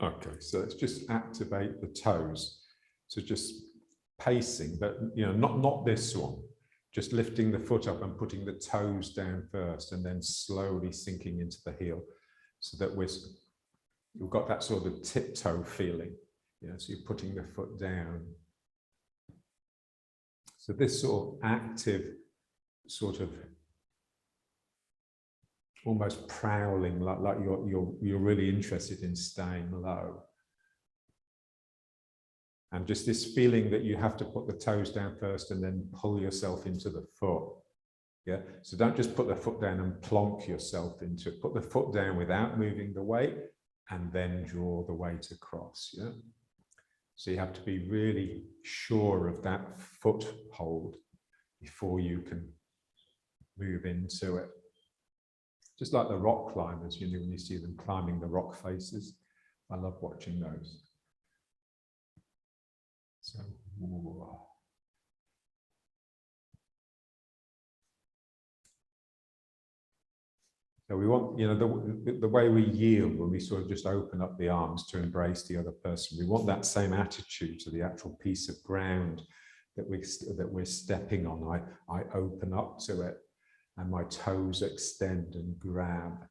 Okay, so let's just activate the toes. So just pacing, but not this one. Just lifting the foot up and putting the toes down first, and then slowly sinking into the heel, so that we've got that sort of tiptoe feeling. So you're putting the foot down. So this sort of active, sort of almost prowling, like you're really interested in staying low. And just this feeling that you have to put the toes down first and then pull yourself into the foot. Yeah, so don't just put the foot down and plonk yourself into it. Put the foot down without moving the weight, and then draw the weight across. Yeah, so you have to be really sure of that foothold before you can move into it. Just like the rock climbers, when you see them climbing the rock faces. I love watching those. So, so we want, the way we yield when we sort of just open up the arms to embrace the other person. We want that same attitude to the actual piece of ground that we're stepping on. I open up to it, and my toes extend and grab.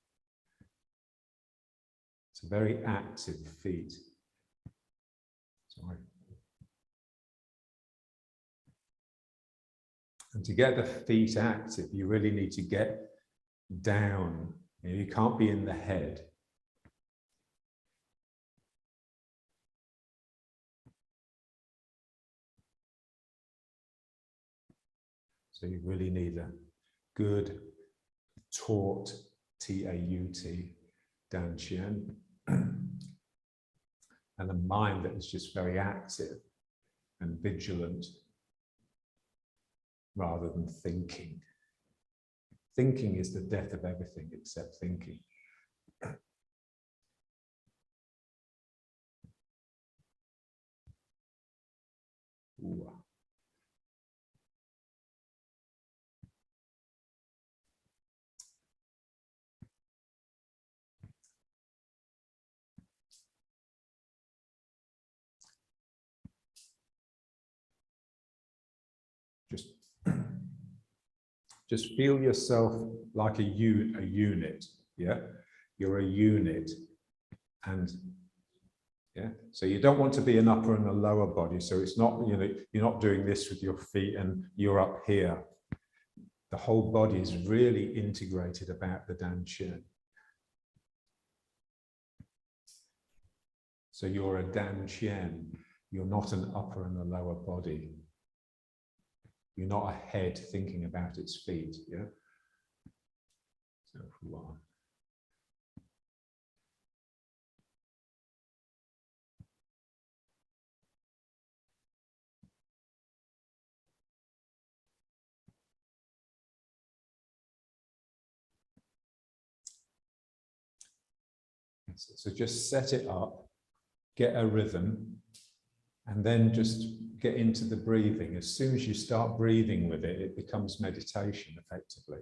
It's a very active feet. Sorry. And to get the feet active, you really need to get down. You can't be in the head. So you really need a good, taut, T-A-U-T, dantian, and a mind that is just very active and vigilant, rather than thinking. Thinking is the death of everything except thinking. Ooh. Just feel yourself like a unit, yeah? You're a unit, and yeah, so you don't want to be an upper and a lower body. So it's not, you're not doing this with your feet and you're up here. The whole body is really integrated about the dantian. So you're a dantian. You're not an upper and a lower body. You're not a head thinking about its feet, yeah? So, wow. So just set it up, get a rhythm, and then just get into the breathing. As soon as you start breathing with it, it becomes meditation effectively.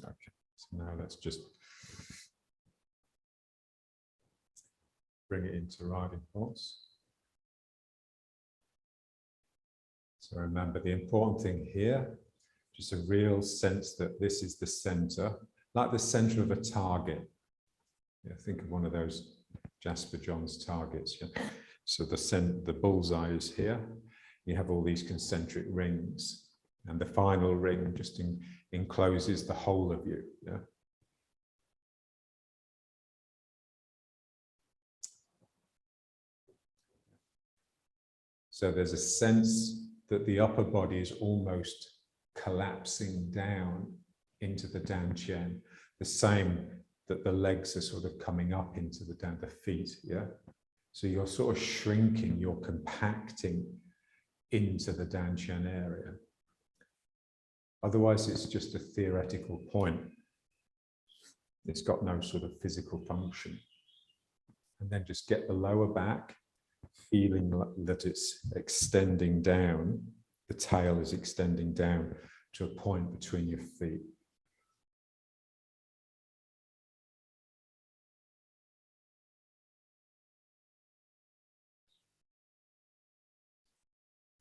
Okay, so now let's just bring it into riding horse. So remember, the important thing here, just a real sense that this is the center, like the center of a target. Yeah, think of one of those Jasper Johns targets. Yeah? So the bullseye is here. You have all these concentric rings, and the final ring just encloses the whole of you. Yeah. So there's a sense that the upper body is almost collapsing down into the dantian, the same that the legs are sort of coming up into the feet, yeah? So you're sort of shrinking, you're compacting into the dantian area. Otherwise, it's just a theoretical point. It's got no sort of physical function. And then just get the lower back, feeling that it's extending down. The tail is extending down to a point between your feet.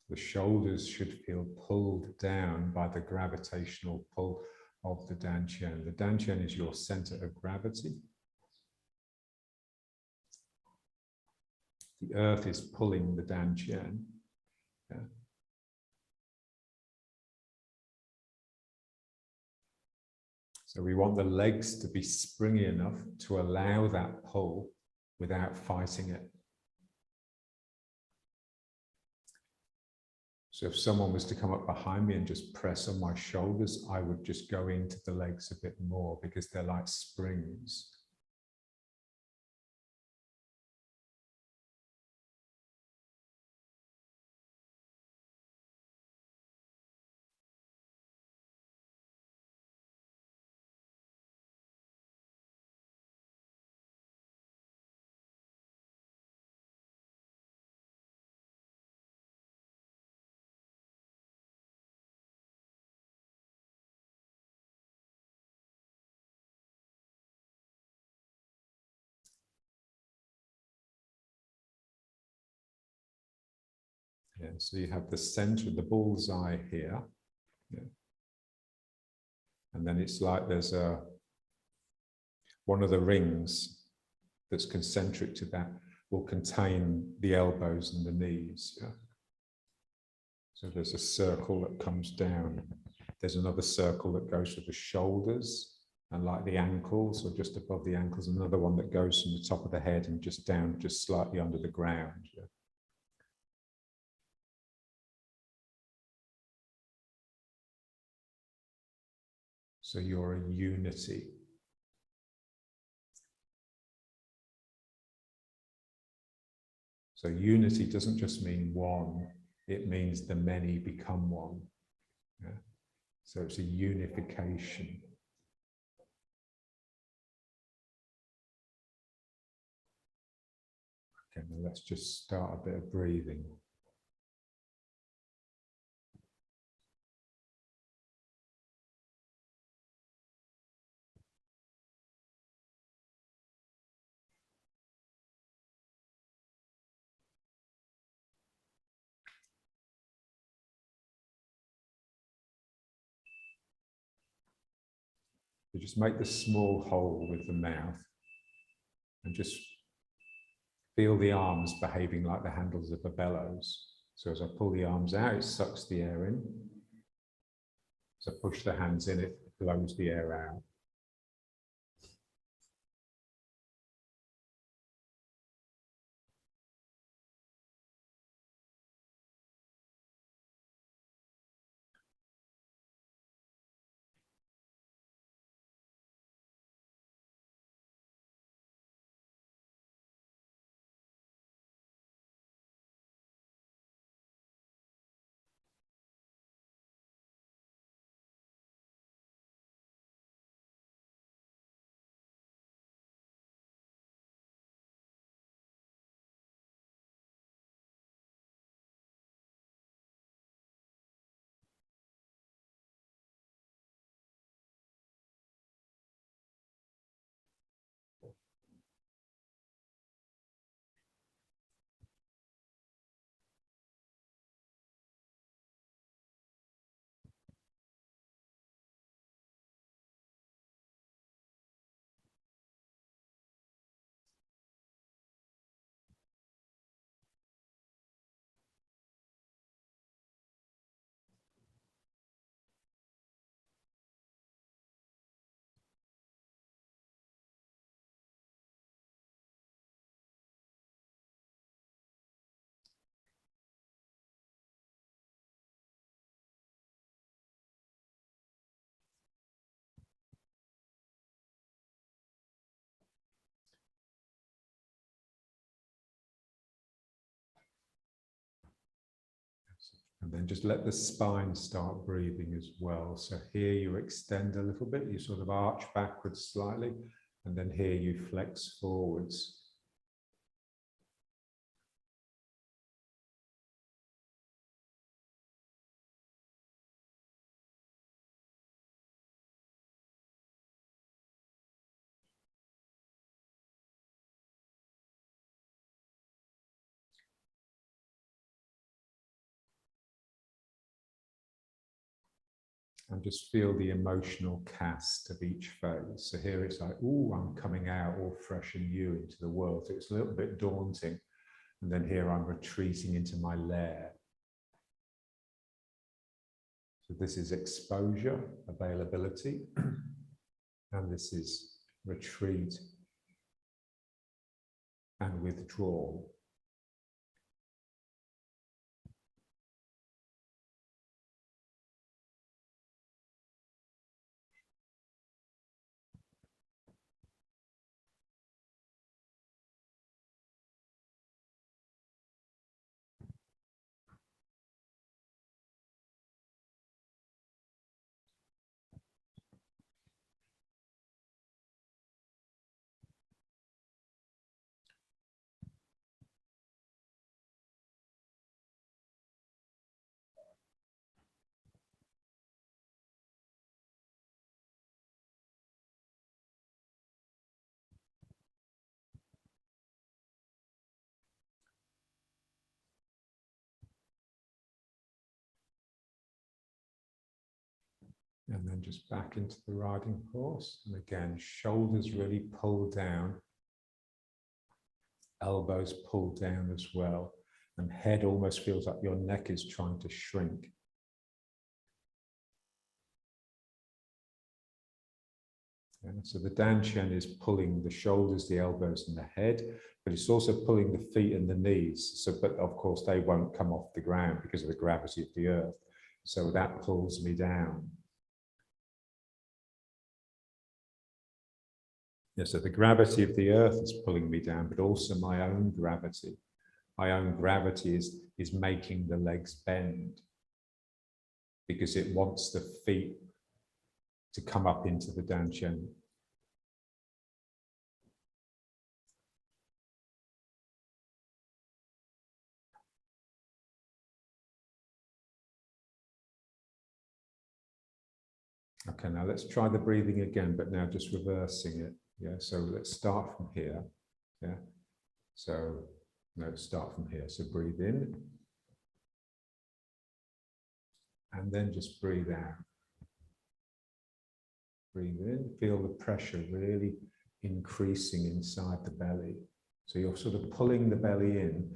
The shoulders should feel pulled down by the gravitational pull of the dantian. The dantian is your center of gravity. The earth is pulling the dantian. Yeah. So we want the legs to be springy enough to allow that pull without fighting it. So if someone was to come up behind me and just press on my shoulders, I would just go into the legs a bit more because they're like springs. Yeah, so you have the center, the bullseye here. Yeah. And then it's like there's one of the rings that's concentric to that will contain the elbows and the knees. Yeah. So there's a circle that comes down. There's another circle that goes to the shoulders and like the ankles or just above the ankles. Another one that goes from the top of the head and just down, just slightly under the ground. Yeah. So you're a unity. So unity doesn't just mean one, it means the many become one. Yeah? So it's a unification. Okay, now let's just start a bit of breathing. You just make the small hole with the mouth and just feel the arms behaving like the handles of a bellows. So as I pull the arms out, it sucks the air in. As I push the hands in, it blows the air out. And then just let the spine start breathing as well. So here you extend a little bit, you sort of arch backwards slightly, and then here you flex forwards. And just feel the emotional cast of each phase. So here it's like, oh, I'm coming out all fresh and new into the world. So it's a little bit daunting. And then here I'm retreating into my lair. So this is exposure, availability. And this is retreat and withdrawal. And then just back into the riding horse. And again, shoulders really pull down. Elbows pull down as well. And head almost feels like your neck is trying to shrink. Yeah, so the dantian is pulling the shoulders, the elbows, and the head, but it's also pulling the feet and the knees. So, but of course, they won't come off the ground because of the gravity of the earth. So that pulls me down. Yeah, so the gravity of the earth is pulling me down, but also my own gravity. My own gravity is making the legs bend because it wants the feet to come up into the dantian. Okay, now let's try the breathing again, but now just reversing it. Yeah, so let's start from here. Yeah, so let's start from here. So breathe in. And then just breathe out. Breathe in, feel the pressure really increasing inside the belly. So you're sort of pulling the belly in,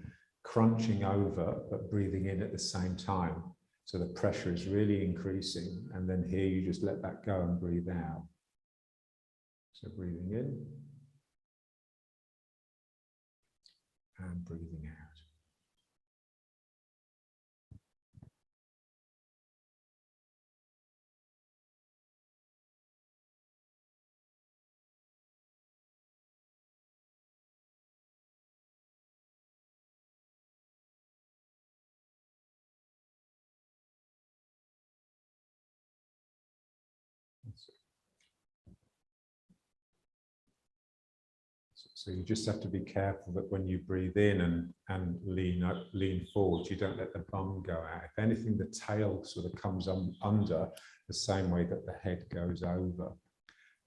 crunching over, but breathing in at the same time. So the pressure is really increasing. And then here you just let that go and breathe out. So breathing in and breathing out. So you just have to be careful that when you breathe in and lean forward, you don't let the bum go out. If anything, the tail sort of comes under the same way that the head goes over.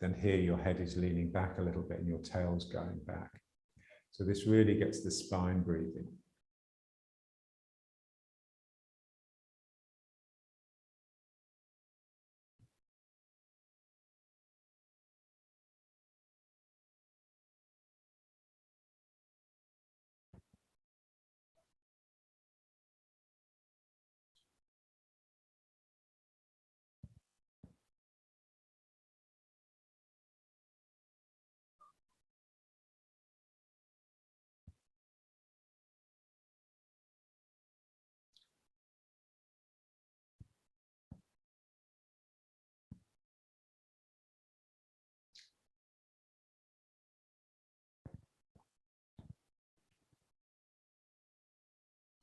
Then here your head is leaning back a little bit and your tail's going back. So this really gets the spine breathing.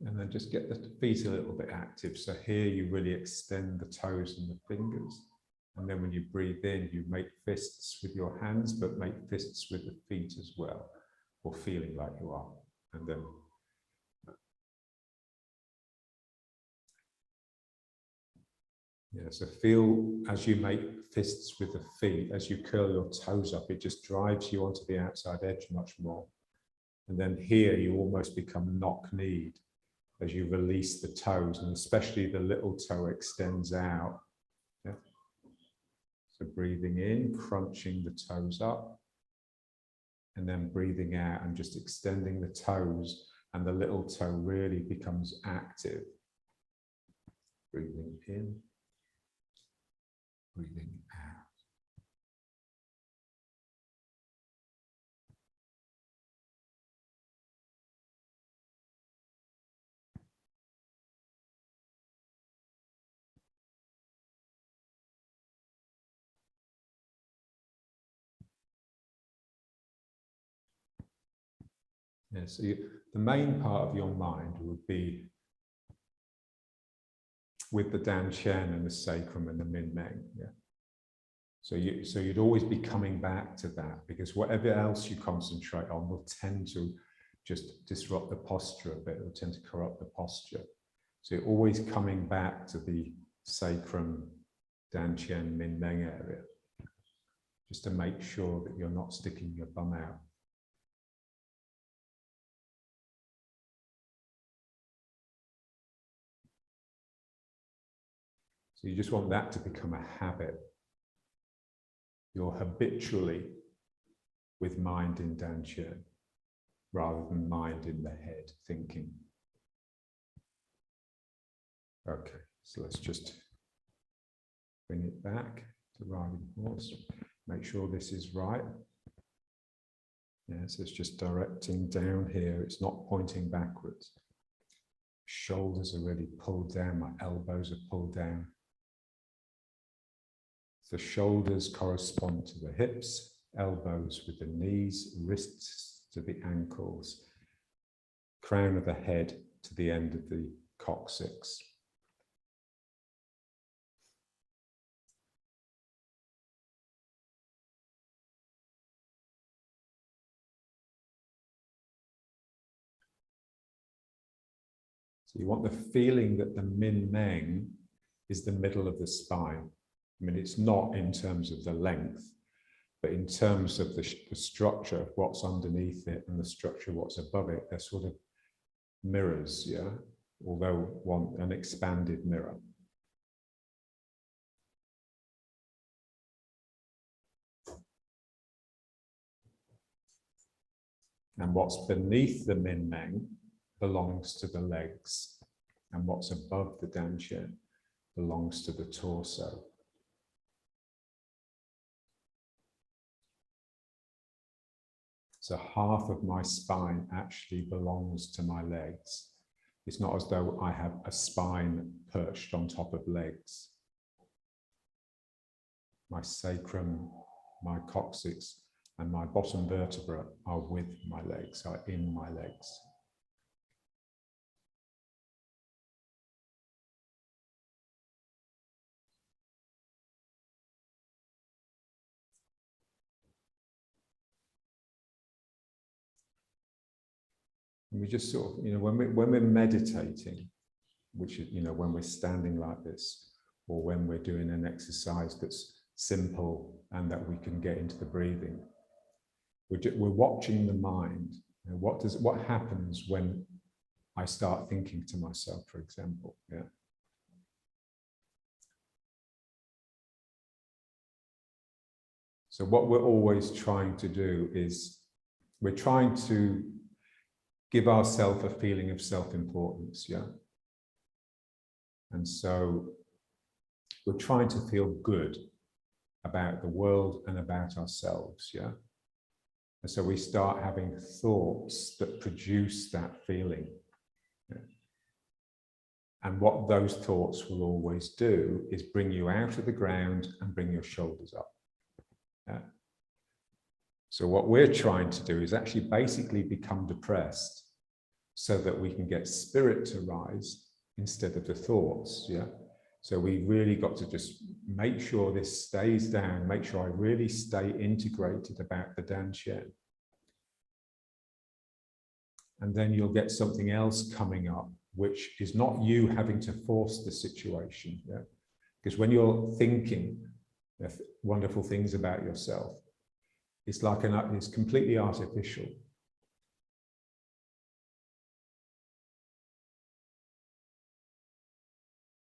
And then just get the feet a little bit active. So here you really extend the toes and the fingers. And then when you breathe in, you make fists with your hands, but make fists with the feet as well, or feeling like you are. And then so feel as you make fists with the feet, as you curl your toes up, it just drives you onto the outside edge much more. And then here you almost become knock-kneed as you release the toes, and especially the little toe extends out. Yeah. So breathing in, crunching the toes up, and then breathing out and just extending the toes, and the little toe really becomes active. Breathing in, breathing out. Yeah, so the main part of your mind would be with the Dan Chen and the sacrum and the Min Meng. Yeah. So you'd always be coming back to that, because whatever else you concentrate on will tend to just disrupt the posture a bit, it will tend to corrupt the posture. So you're always coming back to the sacrum, Dan Chen, Min Meng area, just to make sure that you're not sticking your bum out. So you just want that to become a habit. You're habitually with mind in Dan Chen, rather than mind in the head thinking. Okay, so let's just bring it back to riding horse. Make sure this is right. Yes, it's just directing down here. It's not pointing backwards. Shoulders are really pulled down. My elbows are pulled down. The shoulders correspond to the hips, elbows with the knees, wrists to the ankles, crown of the head to the end of the coccyx. So you want the feeling that the Min Meng is the middle of the spine. I mean, it's not in terms of the length, but in terms of the structure of what's underneath it and the structure of what's above it, they're sort of mirrors, yeah? Although an expanded mirror. And what's beneath the Min Meng belongs to the legs, and what's above the Dan Chen belongs to the torso. So half of my spine actually belongs to my legs. It's not as though I have a spine perched on top of legs. My sacrum, my coccyx, and my bottom vertebra are with my legs, are in my legs. And we just sort of, when we're meditating, which is, when we're standing like this, or when we're doing an exercise that's simple and that we can get into the breathing, we're watching the mind. What happens when I start thinking to myself, for example? Yeah. So what we're always trying to do is we're trying to give ourselves a feeling of self-importance, yeah? And so we're trying to feel good about the world and about ourselves, yeah? And so we start having thoughts that produce that feeling. Yeah? And what those thoughts will always do is bring you out of the ground and bring your shoulders up. Yeah? So what we're trying to do is actually basically become depressed so that we can get spirit to rise instead of the thoughts. Yeah. So we really got to just make sure this stays down, make sure I really stay integrated about the Dantian. And then you'll get something else coming up, which is not you having to force the situation. Yeah? Because when you're thinking wonderful things about yourself, it's like it's completely artificial.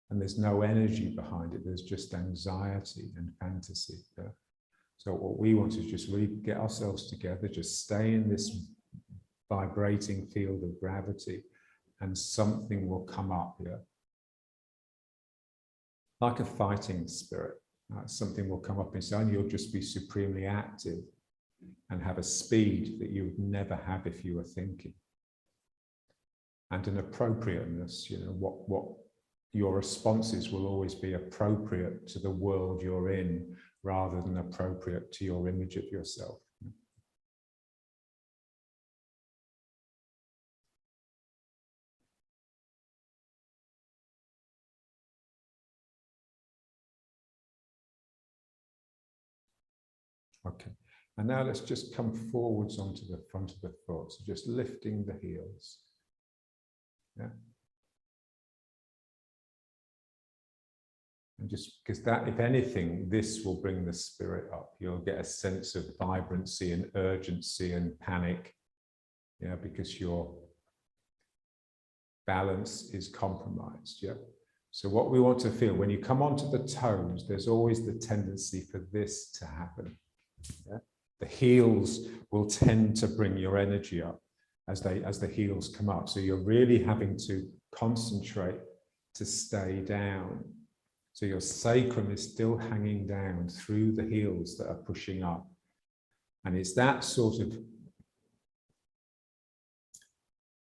And there's no energy behind it. There's just anxiety and fantasy. Yeah? So what we want is just really get ourselves together, just stay in this vibrating field of gravity, and something will come up. Yeah? Like a fighting spirit. Something will come up inside, and you'll just be supremely active and have a speed that you would never have if you were thinking. And an appropriateness, you know, what your responses will always be appropriate to the world you're in, rather than appropriate to your image of yourself. Okay, and now let's just come forwards onto the front of the foot, so just lifting the heels. Yeah. And just because that, if anything, this will bring the spirit up. You'll get a sense of vibrancy and urgency and panic, yeah, because your balance is compromised. Yeah. So what we want to feel when you come onto the toes, there's always the tendency for this to happen. Yeah? The heels will tend to bring your energy up as the heels come up. So you're really having to concentrate to stay down. So your sacrum is still hanging down through the heels that are pushing up. And it's that sort of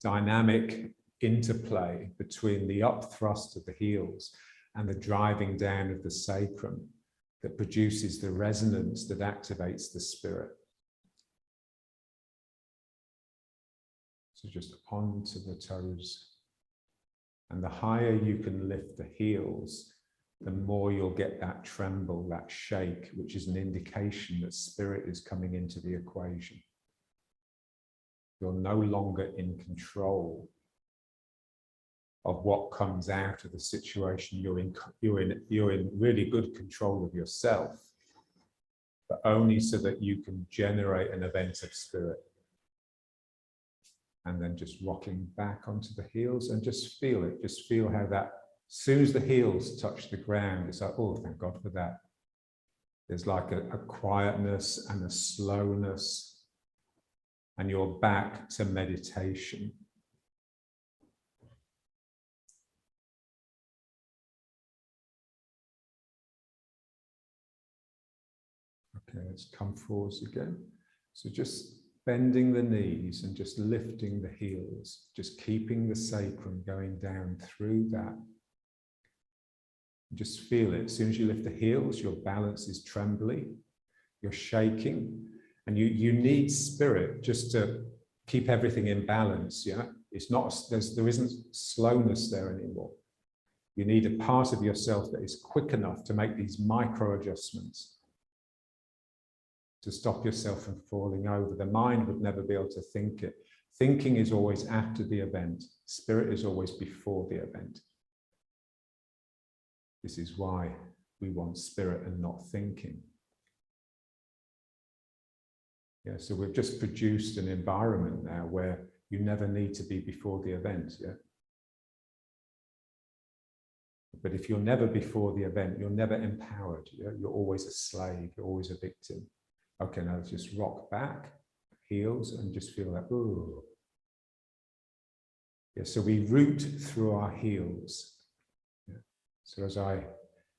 dynamic interplay between the up thrust of the heels and the driving down of the sacrum that produces the resonance that activates the spirit. So just onto the toes. And the higher you can lift the heels, the more you'll get that tremble, that shake, which is an indication that spirit is coming into the equation. You're no longer in control of what comes out of the situation. You're in really good control of yourself, but only so that you can generate an event of spirit. And then just rocking back onto the heels and just feel it. Just feel how that, as soon as the heels touch the ground, it's like, oh, thank God for that. There's like a quietness and a slowness, and you're back to meditation. Okay, let's come forwards again. So just bending the knees and just lifting the heels, just keeping the sacrum going down through that. Just feel it. As soon as you lift the heels, your balance is trembly, you're shaking, and you need spirit just to keep everything in balance. Yeah, it's not, there isn't slowness there anymore. You need a part of yourself that is quick enough to make these micro adjustments, to stop yourself from falling over. The mind would never be able to think it. Thinking is always after the event. Spirit is always before the event. This is why we want spirit and not thinking. Yeah, so we've just produced an environment now where you never need to be before the event. Yeah. But if you're never before the event, you're never empowered. Yeah? You're always a slave. You're always a victim. Okay, now let's just rock back, heels, and just feel that, ooh. Yeah, so we root through our heels. Yeah. So as I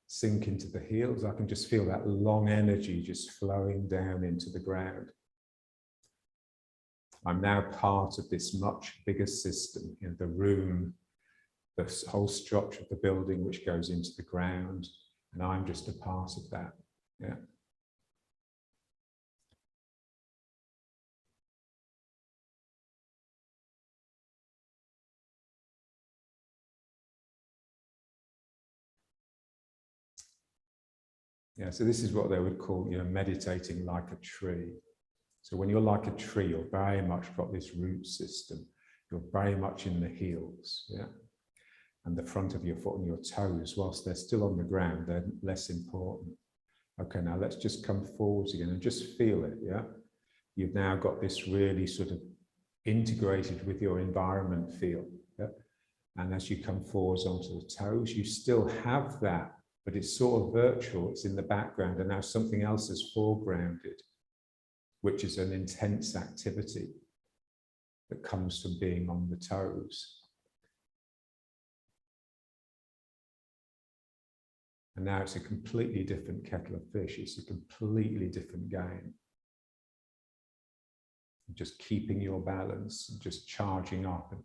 sink into the heels, I can just feel that long energy just flowing down into the ground. I'm now part of this much bigger system, you know, the room, the whole structure of the building which goes into the ground, and I'm just a part of that. Yeah. Yeah, so this is what they would call, meditating like a tree. So when you're like a tree, you're very much got this root system. You're very much in the heels, yeah? And the front of your foot and your toes, whilst they're still on the ground, they're less important. Okay, now let's just come forwards again and just feel it, yeah? You've now got this really sort of integrated with your environment feel, yeah? And as you come forwards onto the toes, you still have that, but it's sort of virtual, it's in the background, and now something else is foregrounded, which is an intense activity that comes from being on the toes. And now it's a completely different kettle of fish. It's a completely different game. Just keeping your balance, just charging up.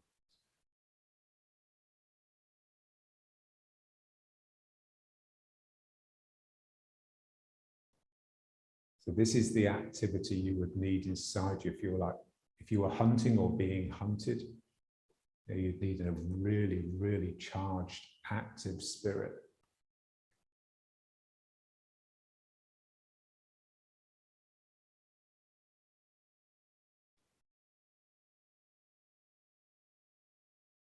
So this is the activity you would need inside you if you were hunting or being hunted. You'd need a really, really charged, active spirit.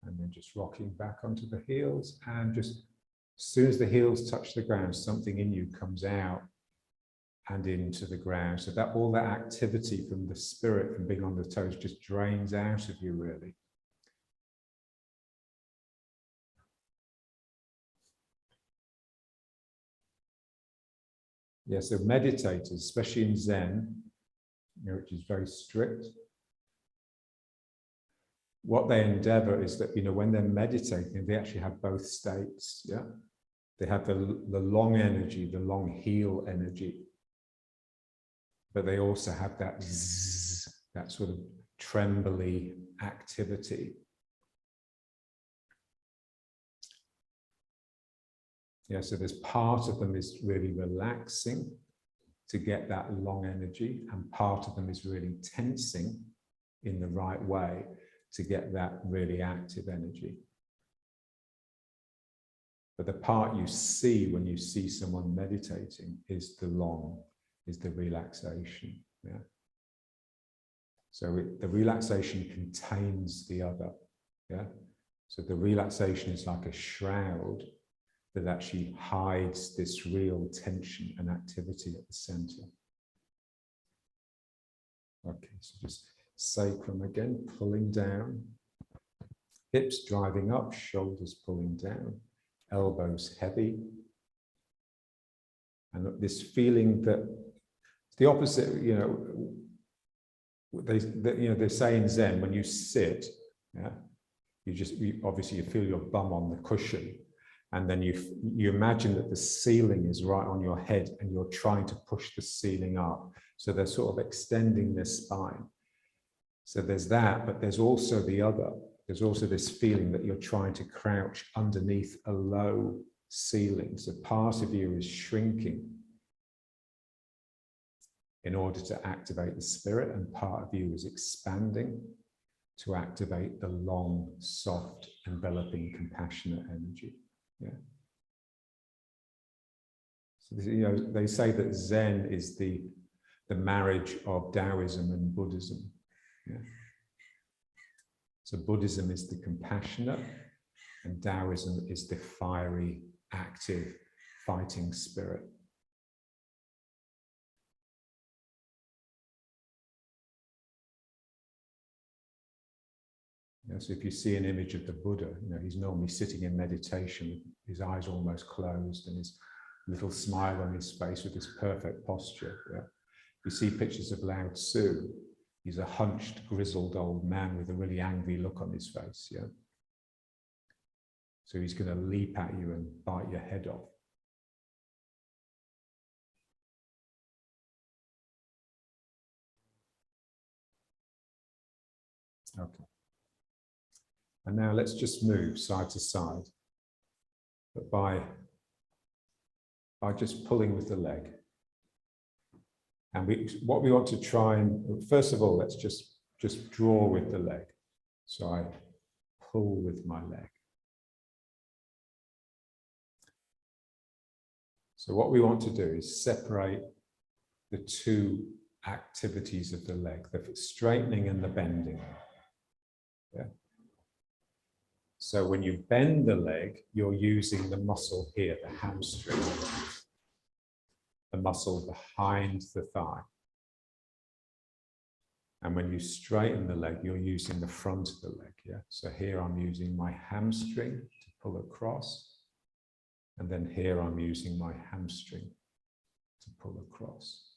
And then just rocking back onto the heels, and just as soon as the heels touch the ground, something in you comes out and into the ground. So that all that activity from the spirit, from being on the toes, just drains out of you, really. Yeah, so meditators, especially in Zen, which is very strict, what they endeavor is that, when they're meditating, they actually have both states, yeah? They have the long energy, the long heel energy, but they also have that zzz, that sort of trembly activity. Yeah, so there's part of them is really relaxing to get that long energy, and part of them is really tensing in the right way to get that really active energy. But the part you see when you see someone meditating is the relaxation. Yeah. So the relaxation contains the other. Yeah. So the relaxation is like a shroud that actually hides this real tension and activity at the center. Okay, so just sacrum again, pulling down, hips driving up, shoulders pulling down, elbows heavy. And this feeling that the opposite, they say in Zen, when you sit, yeah, obviously you feel your bum on the cushion, and then you imagine that the ceiling is right on your head and you're trying to push the ceiling up. So they're sort of extending their spine. So there's that, but there's also the other. There's also this feeling that you're trying to crouch underneath a low ceiling. So part of you is shrinking in order to activate the spirit, and part of you is expanding to activate the long, soft, enveloping, compassionate energy. Yeah. So, they say that Zen is the marriage of Taoism and Buddhism. Yeah. So Buddhism is the compassionate, and Taoism is the fiery, active, fighting spirit. So if you see an image of the Buddha, he's normally sitting in meditation, his eyes almost closed and his little smile on his face with this perfect posture. Yeah. You see pictures of Lao Tzu, he's a hunched, grizzled old man with a really angry look on his face. Yeah. So he's going to leap at you and bite your head off. Okay. And now let's just move side to side, but by just pulling with the leg. And what we want to try and, first of all, let's just draw with the leg. So I pull with my leg. So what we want to do is separate the two activities of the leg, the straightening and the bending. Yeah. So when you bend the leg, you're using the muscle here, the hamstring, the muscle behind the thigh. And when you straighten the leg, you're using the front of the leg. Yeah. So here I'm using my hamstring to pull across. And then here I'm using my hamstring to pull across.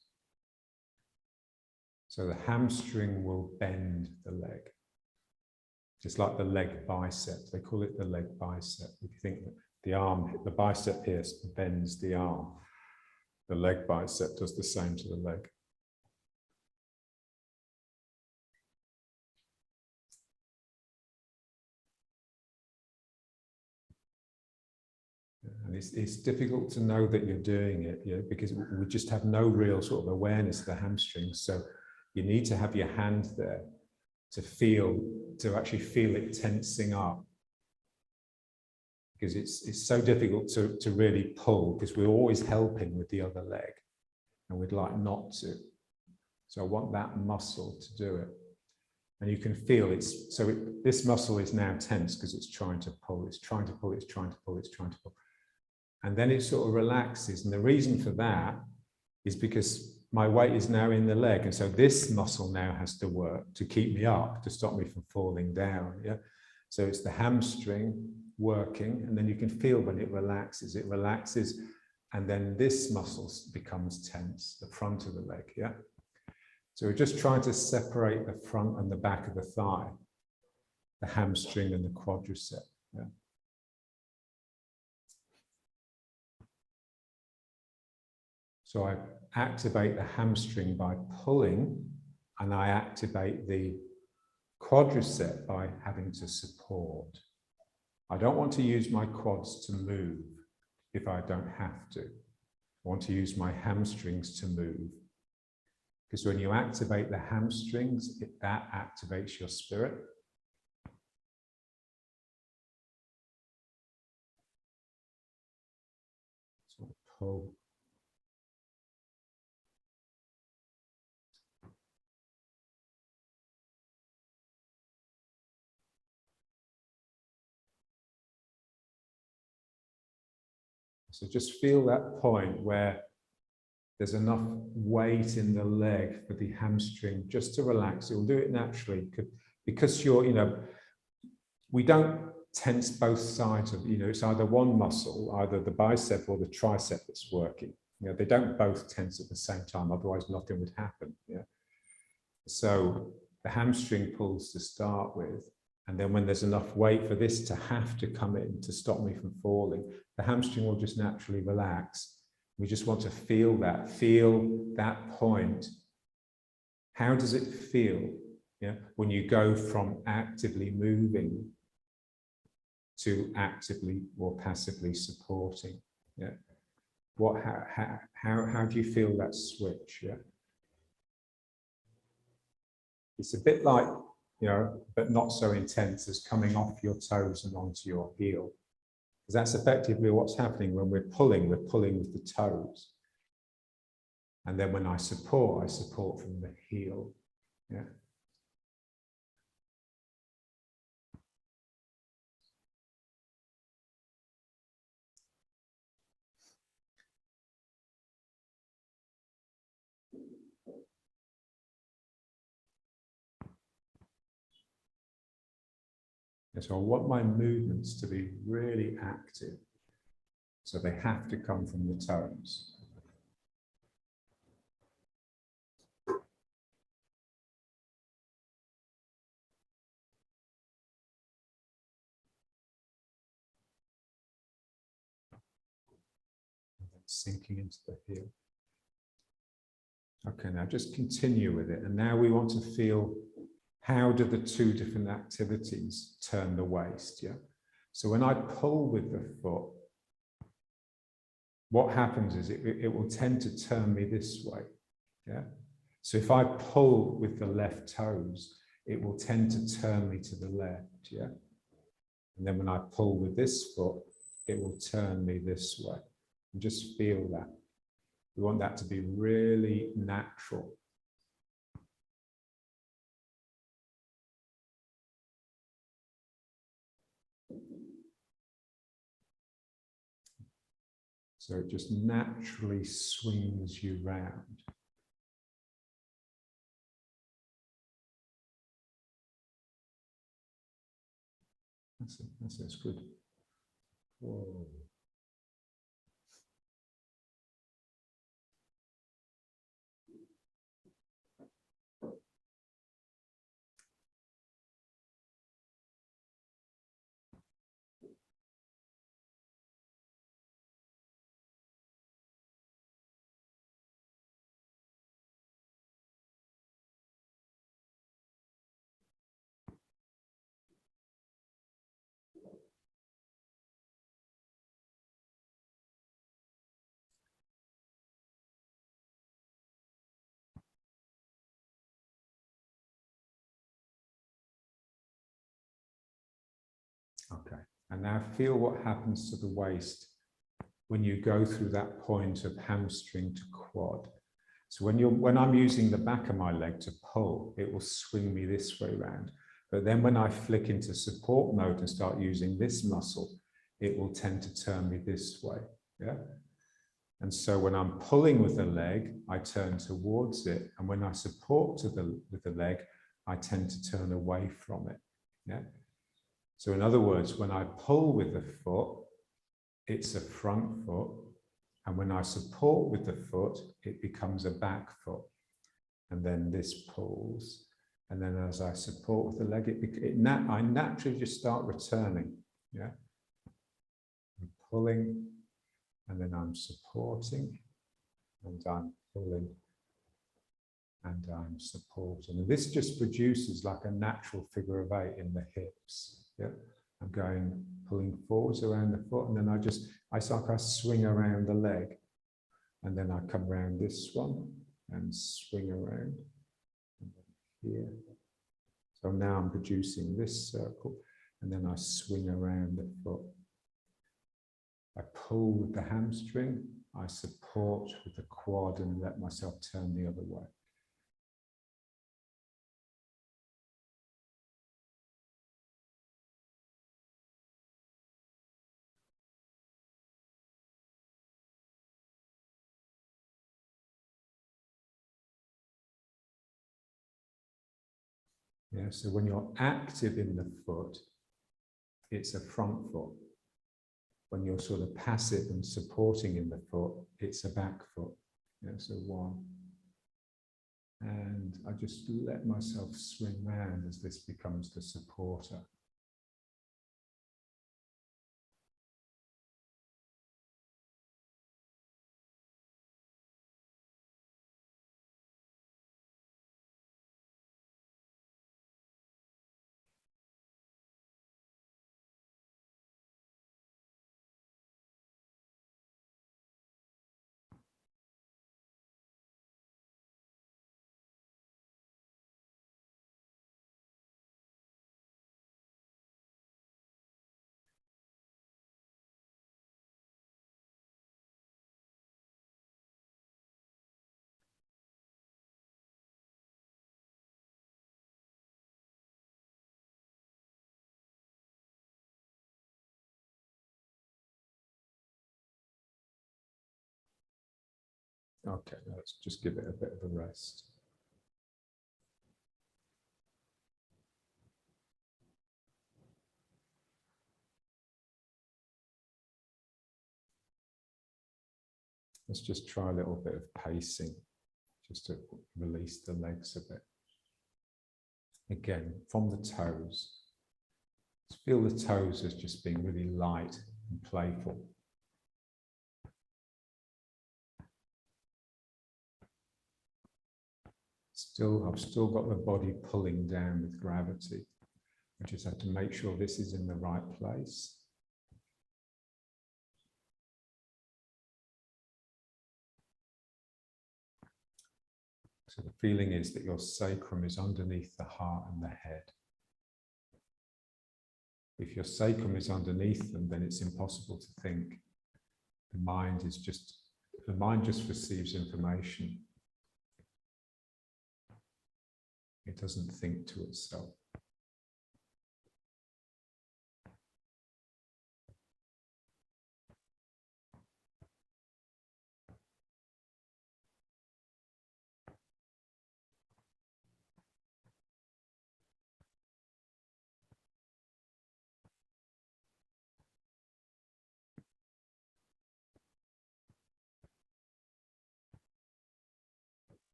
So the hamstring will bend the leg. Just like the leg bicep. They call it the leg bicep. If you think that the arm, the bicep here bends the arm, the leg bicep does the same to the leg. And it's difficult to know that you're doing it, yeah, because we just have no real sort of awareness of the hamstrings. So you need to have your hand there to actually feel it tensing up. Because it's so difficult to really pull, because we're always helping with the other leg and we'd like not to. So I want that muscle to do it. And you can feel this muscle is now tense because it's trying to pull, it's trying to pull, it's trying to pull, it's trying to pull. And then it sort of relaxes. And the reason for that is because my weight is now in the leg. And so this muscle now has to work to keep me up, to stop me from falling down. Yeah. So it's the hamstring working, and then you can feel when it relaxes, and then this muscle becomes tense, the front of the leg. Yeah. So we're just trying to separate the front and the back of the thigh, the hamstring and the quadricep. Yeah. So I activate the hamstring by pulling, and I activate the quadricep by having to support. I don't want to use my quads to move if I don't have to. I want to use my hamstrings to move. Because when you activate the hamstrings, that activates your spirit. So pull. So just feel that point where there's enough weight in the leg for the hamstring just to relax. It will do it naturally because we don't tense both sides of, it's either one muscle, either the bicep or the tricep that's working. They don't both tense at the same time, otherwise nothing would happen. Yeah. So the hamstring pulls to start with, and then when there's enough weight for this to have to come in to stop me from falling, the hamstring will just naturally relax. We just want to feel that point. How does it feel? Yeah, when you go from actively moving to actively or passively supporting. Yeah. How do you feel that switch? Yeah. It's a bit like, but not so intense as coming off your toes and onto your heel. Because that's effectively what's happening when we're pulling with the toes. And then when I support from the heel. Yeah. So I want my movements to be really active. So they have to come from the toes. And then sinking into the heel. Okay, now just continue with it. And now we want to feel, how do the two different activities turn the waist? Yeah. So when I pull with the foot, what happens is it will tend to turn me this way. Yeah. So if I pull with the left toes, it will tend to turn me to the left. Yeah. And then when I pull with this foot, it will turn me this way. And just feel that. We want that to be really natural. So it just naturally swings you round. That's good. Whoa. Okay, and now feel what happens to the waist when you go through that point of hamstring to quad. So when I'm using the back of my leg to pull, it will swing me this way around. But then when I flick into support mode and start using this muscle, it will tend to turn me this way. Yeah. And so when I'm pulling with the leg, I turn towards it. And when I support with the leg, I tend to turn away from it. Yeah. So in other words, when I pull with the foot, it's a front foot. And when I support with the foot, it becomes a back foot. And then this pulls. And then as I support with the leg, I naturally just start returning. Yeah. I'm pulling, and then I'm supporting, and I'm pulling, and I'm supporting. And this just produces like a natural figure of 8 in the hips. Yeah. I'm going, pulling forwards around the foot, and then I swing around the leg, and then I come around this one and swing around and then here. So now I'm producing this circle, and then I swing around the foot. I pull with the hamstring, I support with the quad and let myself turn the other way. Yeah, so when you're active in the foot, it's a front foot. When you're sort of passive and supporting in the foot, it's a back foot. Yeah, so 1. And I just let myself swing round as this becomes the supporter. Okay, let's just give it a bit of a rest. Let's just try a little bit of pacing, just to release the legs a bit. Again, from the toes. Just feel the toes as just being really light and playful. I've still got the body pulling down with gravity. I just have to make sure this is in the right place. So the feeling is that your sacrum is underneath the heart and the head. If your sacrum is underneath them, then it's impossible to think. The mind just receives information. It doesn't think to itself.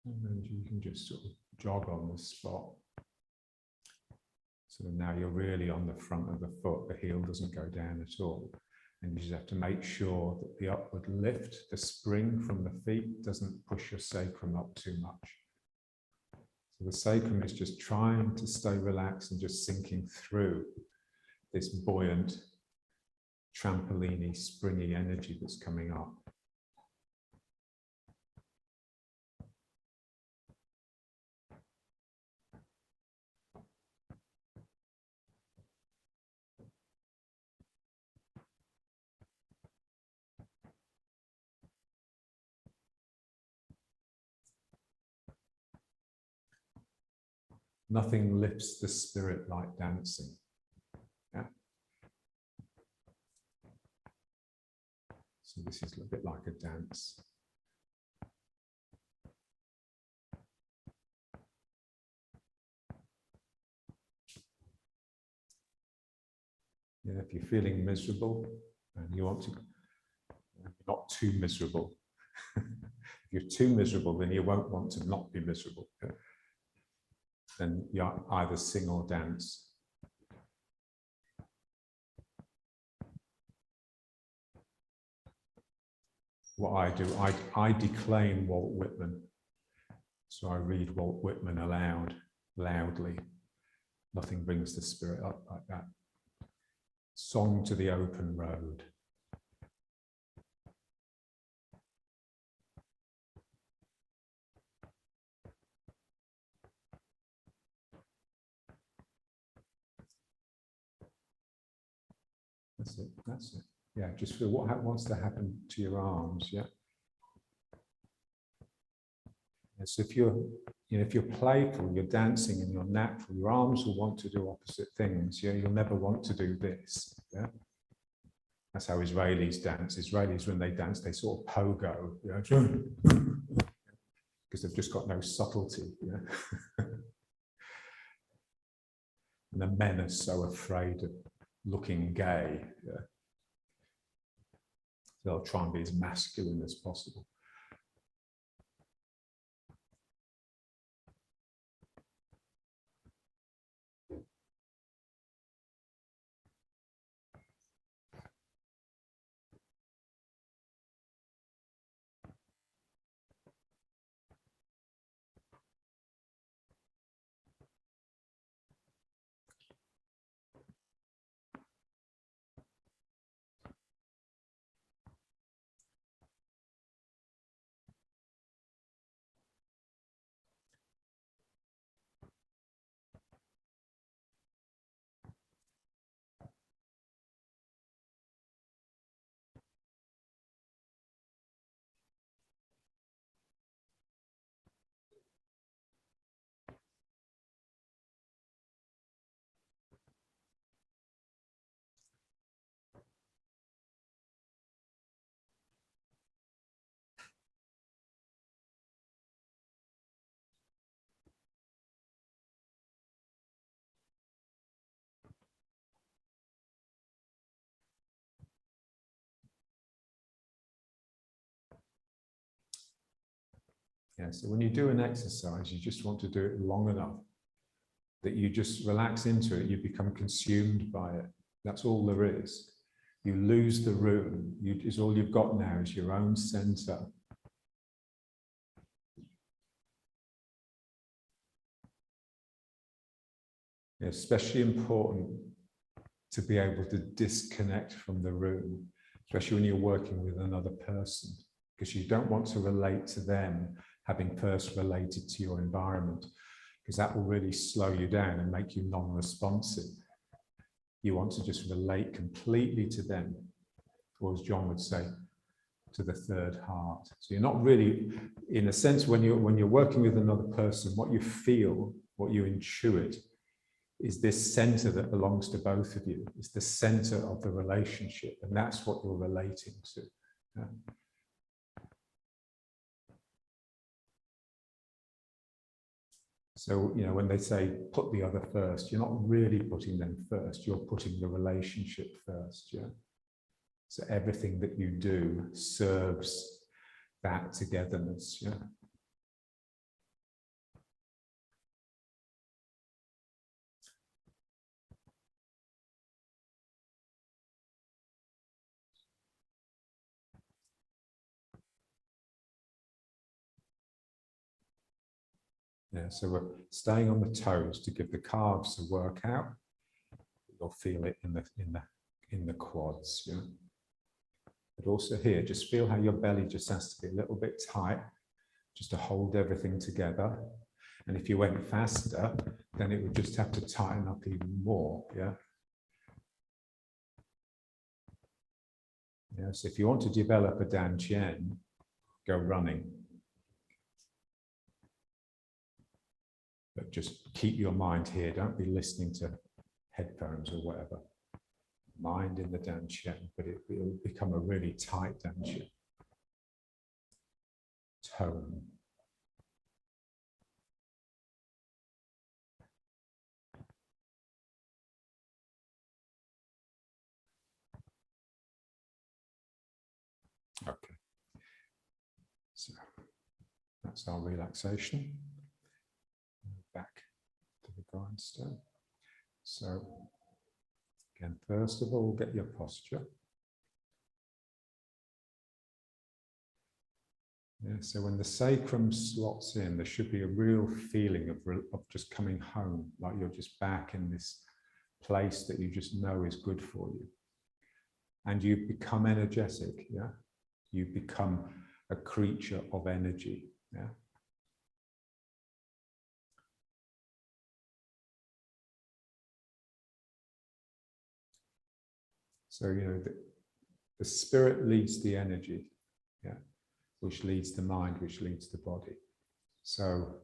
And then you can just sort of jog on the spot. So now you're really on the front of the foot, the heel doesn't go down at all. And you just have to make sure that the upward lift, the spring from the feet, doesn't push your sacrum up too much. So the sacrum is just trying to stay relaxed and just sinking through this buoyant, trampoline-y, springy energy that's coming up. Nothing lifts the spirit like dancing. Yeah? So this is a bit like a dance. Yeah, if you're feeling miserable and you want to, not too miserable. If you're too miserable, then you won't want to not be miserable. Yeah? Then you either sing or dance. What I do, I declaim Walt Whitman. So I read Walt Whitman aloud, loudly. Nothing brings the spirit up like that. Song to the Open Road. That's it, that's it. Yeah, just feel what wants to happen to your arms, yeah. So if you're playful, you're dancing and you're natural, your arms will want to do opposite things. Yeah, you'll never want to do this. Yeah, that's how Israelis dance. Israelis, when they dance, they sort of pogo, you know, because they've just got no subtlety. Yeah, and the men are so afraid of looking gay. Yeah? They'll try and be as masculine as possible. Yeah, so when you do an exercise, you just want to do it long enough that you just relax into it, you become consumed by it. That's all there is. You lose the room. All you've got now is your own center. It's especially important to be able to disconnect from the room. especially when you're working with another person, because you don't want to relate to them having first related to your environment, because that will really slow you down and make you non-responsive. You want to just relate completely to them, or as John would say, to the third heart. So you're not really, in a sense, when you're working with another person, what you feel, what you intuit, is this center that belongs to both of you. It's the center of the relationship, and that's what you're relating to. Yeah. So, when they say put the other first, you're not really putting them first, you're putting the relationship first. Yeah. So everything that you do serves that togetherness. Yeah. Yeah, so we're staying on the toes to give the calves a workout. You'll feel it in the quads. Yeah. But also here, just feel how your belly just has to be a little bit tight, just to hold everything together. And if you went faster, then it would just have to tighten up even more. Yeah. Yeah. So if you want to develop a Dan Qian, go running. But just keep your mind here. Don't be listening to headphones or whatever. Mind in the Dan Qian, but it will become a really tight Dan Qian. Tone. Okay. So that's our relaxation. Back to the grindstone. So again, first of all, get your posture. Yeah, so when the sacrum slots in, there should be a real feeling of just coming home, like you're just back in this place that you just know is good for you. And you become energetic, yeah? You become a creature of energy, yeah? So, the spirit leads the energy, yeah? Which leads the mind, which leads the body. So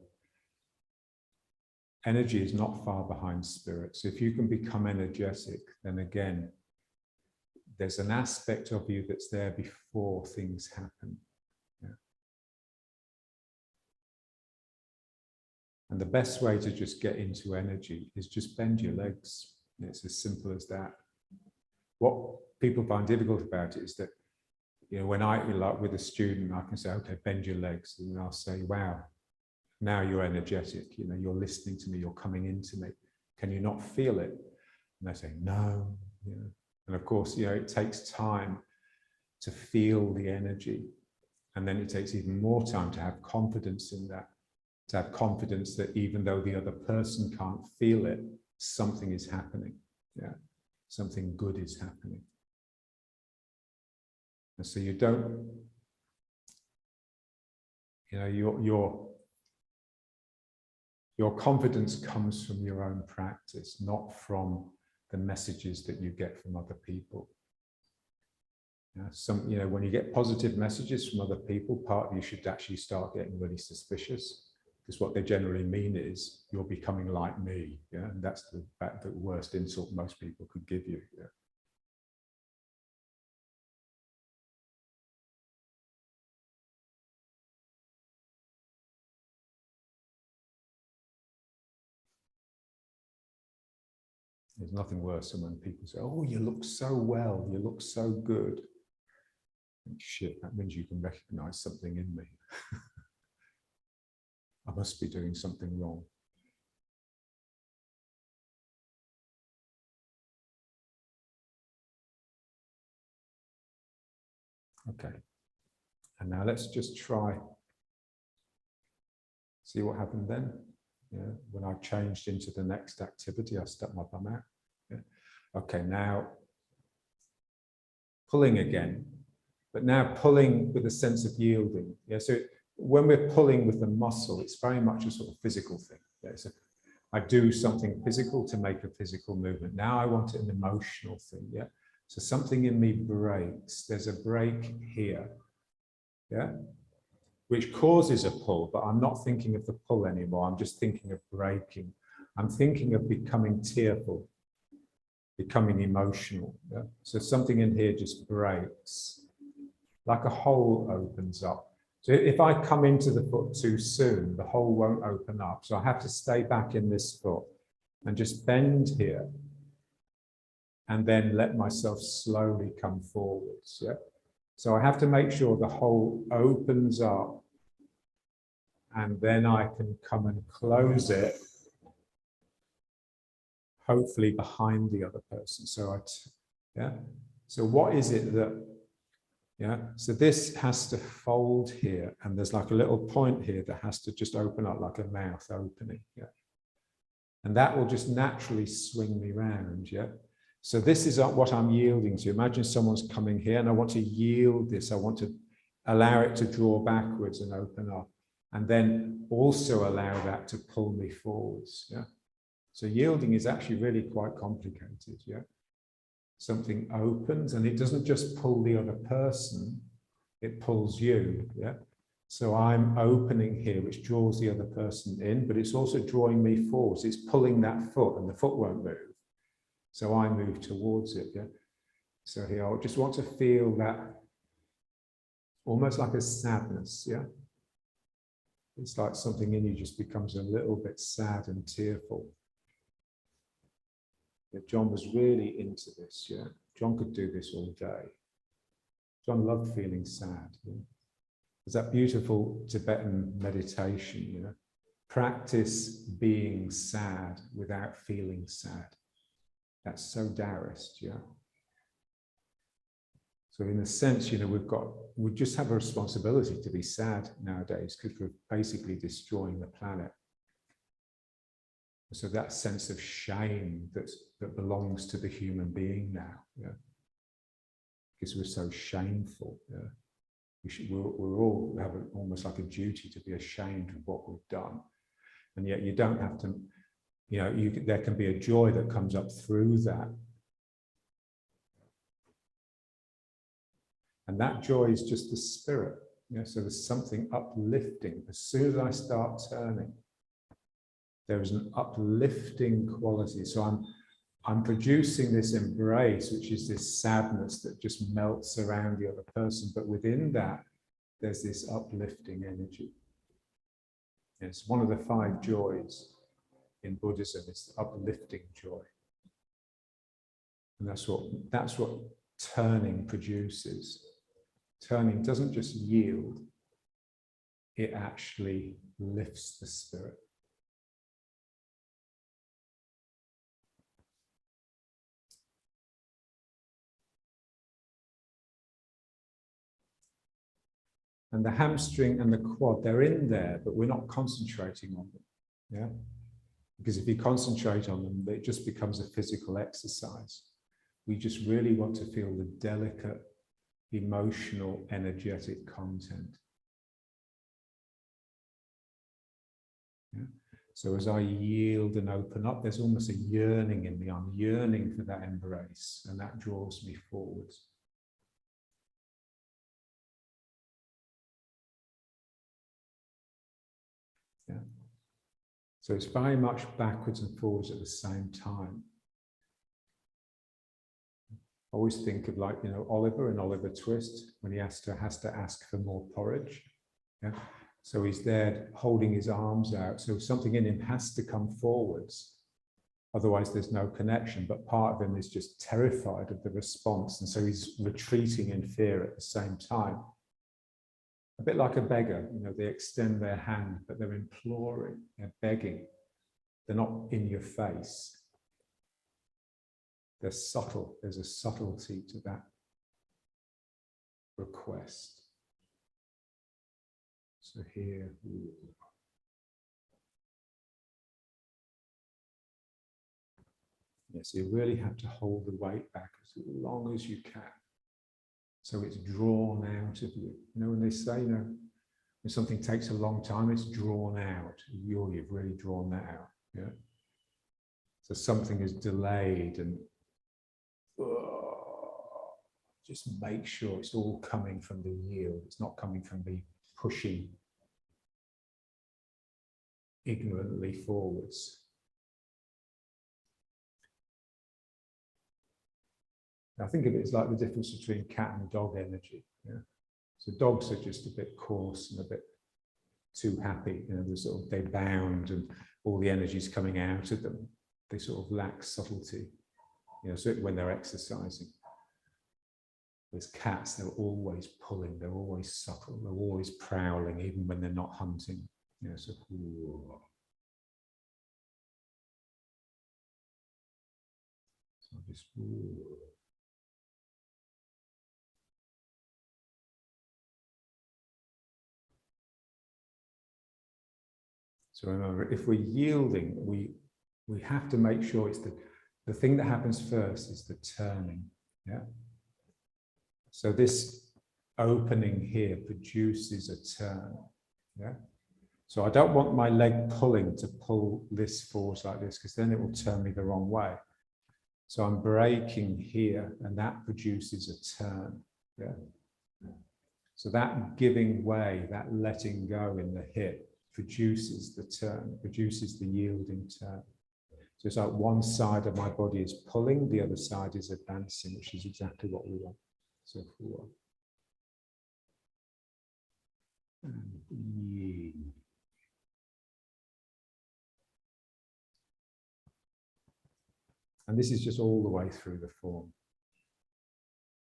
energy is not far behind spirit. So if you can become energetic, then again, there's an aspect of you that's there before things happen. Yeah. And the best way to just get into energy is just bend your legs. It's as simple as that. What people find difficult about it is that, when I, like with a student, I can say, okay, bend your legs. And I'll say, wow, now you're energetic. You're listening to me, you're coming into me. Can you not feel it? And they say, no. And of course, it takes time to feel the energy. And then it takes even more time to have confidence in that, to have confidence that even though the other person can't feel it, something is happening. Yeah, something good is happening. And so you don't, your confidence comes from your own practice, not from the messages that you get from other people. When you get positive messages from other people, partly you should actually start getting really suspicious, because what they generally mean is you're becoming like me. Yeah, and that's the worst insult most people could give you. Yeah. There's nothing worse than when people say, oh, you look so well, you look so good. Shit, that means you can recognize something in me. I must be doing something wrong. Okay. And now let's just try, see what happened then. Yeah. When I changed into the next activity, I stuck my bum out. Yeah. Okay, now pulling again, but now pulling with a sense of yielding. Yeah, so when we're pulling with the muscle, it's very much a sort of physical thing. Yeah, so I do something physical to make a physical movement. Now I want an emotional thing. Yeah, so something in me breaks. There's a break here. Yeah, which causes a pull, but I'm not thinking of the pull anymore. I'm just thinking of breaking. I'm thinking of becoming tearful, becoming emotional. Yeah? So something in here just breaks, like a hole opens up. So if I come into the foot too soon, the hole won't open up. So I have to stay back in this foot and just bend here and then let myself slowly come forwards. Yeah? So I have to make sure the hole opens up, and then I can come and close it, hopefully behind the other person. So yeah. So what is it that, yeah? So this has to fold here, and there's like a little point here that has to just open up like a mouth opening. Yeah. And that will just naturally swing me round. Yeah. So this is what I'm yielding to. Imagine someone's coming here and I want to yield this. I want to allow it to draw backwards and open up, and then also allow that to pull me forwards. Yeah. So yielding is actually really quite complicated. Yeah. Something opens and it doesn't just pull the other person, it pulls you. Yeah. So I'm opening here, which draws the other person in, but it's also drawing me forwards. It's pulling that foot and the foot won't move. So I move towards it. Yeah. So here I just want to feel that almost like a sadness. Yeah. It's like something in you just becomes a little bit sad and tearful. Yeah, John was really into this. Yeah. John could do this all day. John loved feeling sad. Yeah. There's that beautiful Tibetan meditation, you know, practice being sad without feeling sad. That's so Taoist, yeah. So in a sense, you know, we just have a responsibility to be sad nowadays because we're basically destroying the planet. So that sense of shame that belongs to the human being now, yeah, because we're so shameful. Yeah, we're all have almost like a duty to be ashamed of what we've done, and yet you don't have to. You know, there can be a joy that comes up through that. And that joy is just the spirit. Yeah, so there's something uplifting. As soon as I start turning, there is an uplifting quality. So I'm producing this embrace, which is this sadness that just melts around the other person. But within that, there's this uplifting energy. It's one of the 5 joys in Buddhism. It's the uplifting joy. And that's what turning produces. Turning doesn't just yield, it actually lifts the spirit. And the hamstring and the quad, they're in there, but we're not concentrating on them. Yeah? Because if you concentrate on them, it just becomes a physical exercise. We just really want to feel the delicate, emotional, energetic content. Yeah? So as I yield and open up, there's almost a yearning in me. I'm yearning for that embrace, and that draws me forwards. Yeah. So it's very much backwards and forwards at the same time. I always think of, like, you know, Oliver in Oliver Twist, when he has to ask for more porridge. Yeah? So he's there holding his arms out. So something in him has to come forwards. Otherwise, there's no connection. But part of him is just terrified of the response. And so he's retreating in fear at the same time. A bit like a beggar, you know, they extend their hand, but they're imploring, they're begging. They're not in your face. They're subtle. There's a subtlety to that request. So here, yes, you really have to hold the weight back as long as you can. So it's drawn out of you. You know, when they say, you know, when something takes a long time, it's drawn out. You've really drawn that out. Yeah. So something is delayed, and just make sure it's all coming from the yield. It's not coming from the pushing ignorantly forwards. I think of it as like the difference between cat and dog energy. Yeah? So dogs are just a bit coarse and a bit too happy. You know, they bound and all the energy is coming out of them. They sort of lack subtlety. You know, certainly when they're exercising. Whereas cats, they're always pulling, they're always subtle, they're always prowling, even when they're not hunting. You know, so, just, so remember, if we're yielding, we have to make sure it's the thing that happens first is the turning. Yeah. So this opening here produces a turn. Yeah. So I don't want my leg pulling to pull this forward like this, because then it will turn me the wrong way. So I'm braking here, and that produces a turn. Yeah. So that giving way, that letting go in the hip produces the turn, produces the yielding turn. So it's like one side of my body is pulling, the other side is advancing, which is exactly what we want. So forward. And this is just all the way through the form.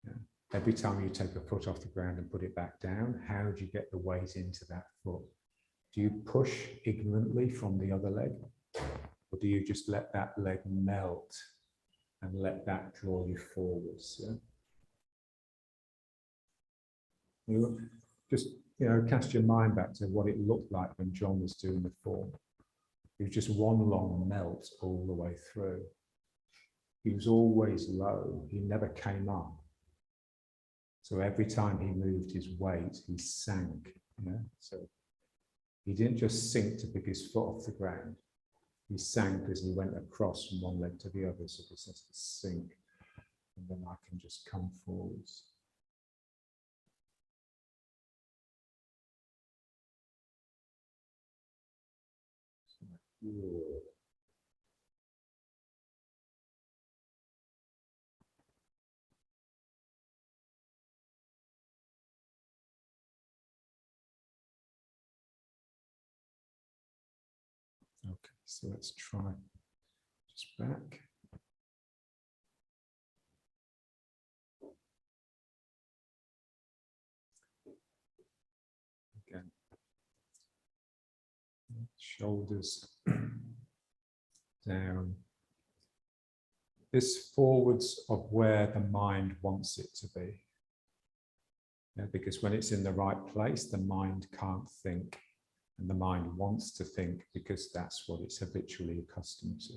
Yeah. Every time you take a foot off the ground and put it back down, how do you get the weight into that foot? Do you push ignorantly from the other leg? Or do you just let that leg melt and let that draw you forwards? Yeah? You just, you know, cast your mind back to what it looked like when John was doing the form. It was just one long melt all the way through. He was always low. He never came up. So every time he moved his weight, he sank. You know? So he didn't just sink to pick his foot off the ground. He sank as he went across from one leg to the other. So this has to sink. And then I can just come forwards. Okay, so let's try just back. Again. Shoulders down. This forwards of where the mind wants it to be. Yeah, because when it's in the right place, the mind can't think. And the mind wants to think because that's what it's habitually accustomed to.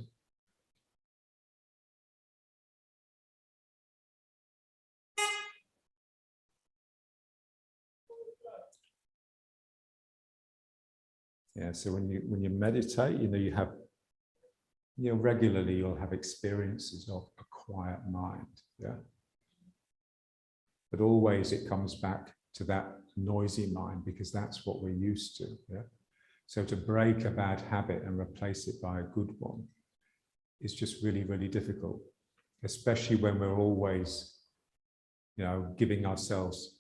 Yeah, so when you meditate, regularly you'll have experiences of a quiet mind. Yeah. But always it comes back to that noisy mind because that's what we're used to. Yeah. So to break a bad habit and replace it by a good one is just really, really difficult, especially when we're always, giving ourselves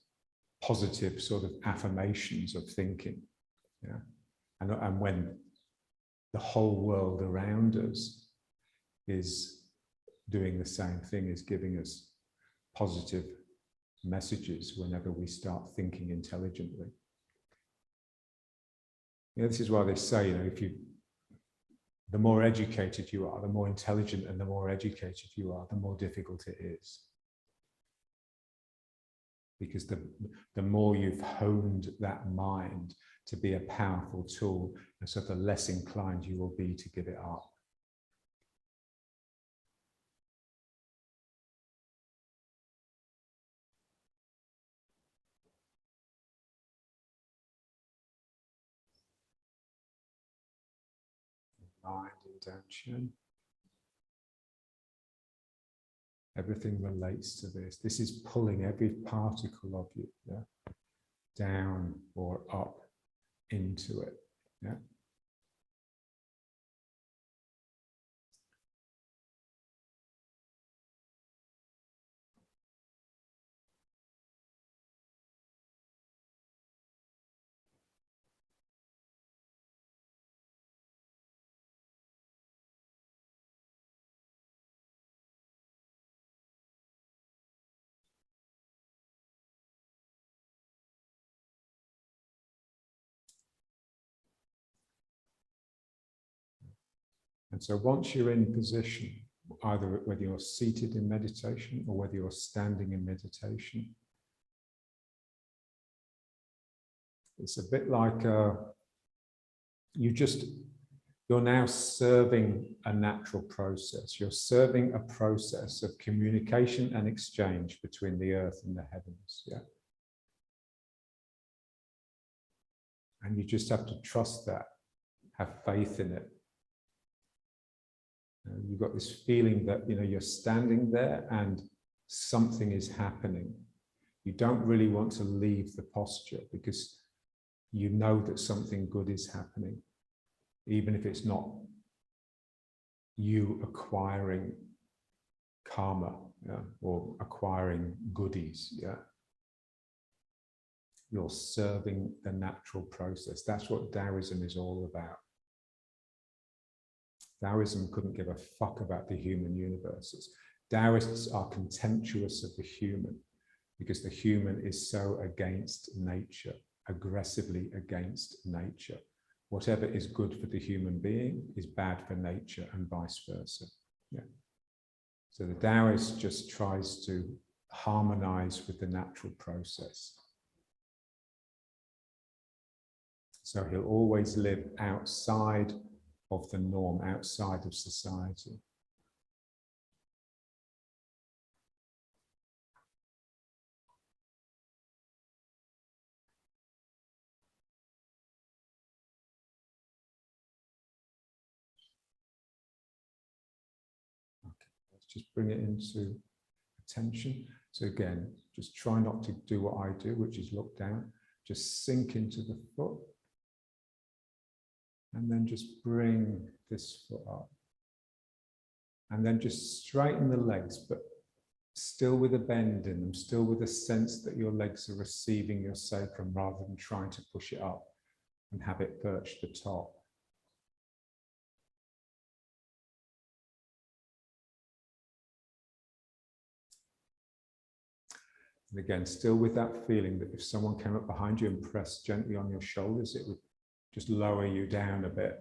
positive sort of affirmations of thinking. Yeah. And when the whole world around us is doing the same thing, is giving us positive messages whenever we start thinking intelligently. This is why they say, the more educated you are, the more intelligent and the more educated you are, the more difficult it is. Because the more you've honed that mind to be a powerful tool, and so the less inclined you will be to give it up. mind in Danchen. Everything relates to this. This is pulling every particle of you, yeah, down or up into it. Yeah. And so once you're in position, either whether you're seated in meditation or whether you're standing in meditation, it's a bit like you're now serving a natural process. You're serving a process of communication and exchange between the earth and the heavens. Yeah. And you just have to trust that, have faith in it. You've got this feeling that, you know, you're standing there and something is happening. You don't really want to leave the posture because you know that something good is happening, even if it's not you acquiring karma, yeah, or acquiring goodies. Yeah. You're serving the natural process. That's what Taoism is all about. Taoism couldn't give a fuck about the human universes. Taoists are contemptuous of the human because the human is so against nature, aggressively against nature. Whatever is good for the human being is bad for nature and vice versa. Yeah. So the Taoist just tries to harmonize with the natural process. So he'll always live outside of the norm, outside of society. Okay, let's just bring it into attention. So again, just try not to do what I do, which is look down. Just sink into the foot. And then just bring this foot up. And then just straighten the legs, but still with a bend in them, still with a sense that your legs are receiving your sacrum rather than trying to push it up and have it perched atop. And again, still with that feeling that if someone came up behind you and pressed gently on your shoulders, it would just lower you down a bit.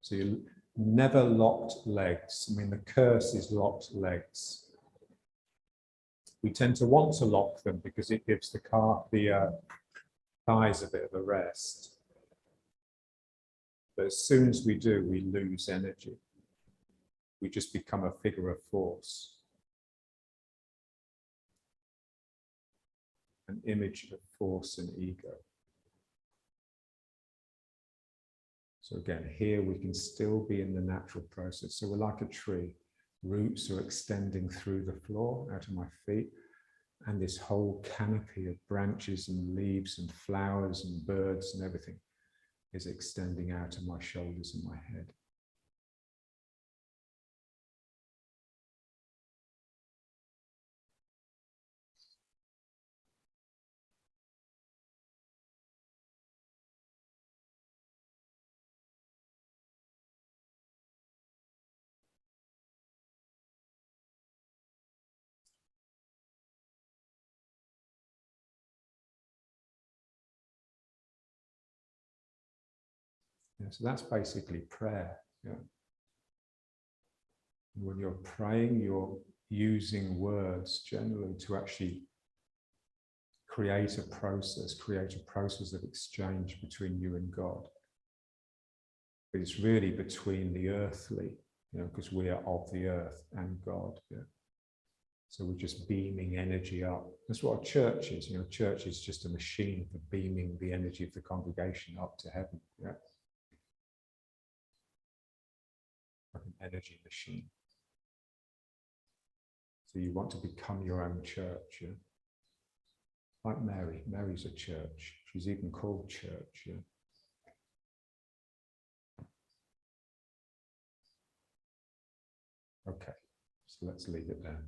So you never locked legs. I mean, the curse is locked legs. We tend to want to lock them because it gives the thighs a bit of a rest. But as soon as we do, we lose energy. We just become a figure of force. An image of force and ego. So again, here we can still be in the natural process. So we're like a tree. Roots are extending through the floor out of my feet. And this whole canopy of branches and leaves and flowers and birds and everything is extending out of my shoulders and my head. Yeah, so that's basically prayer. Yeah. When you're praying, you're using words generally to actually create a process of exchange between you and God. But it's really between the earthly, you know, because we are of the earth, and God. Yeah. So we're just beaming energy up. That's what a church is. You know, church is just a machine for beaming the energy of the congregation up to heaven. Yeah. energy machine. So you want to become your own church, yeah? Like Mary. Mary's a church. She's even called church, yeah? Okay, so let's leave it there.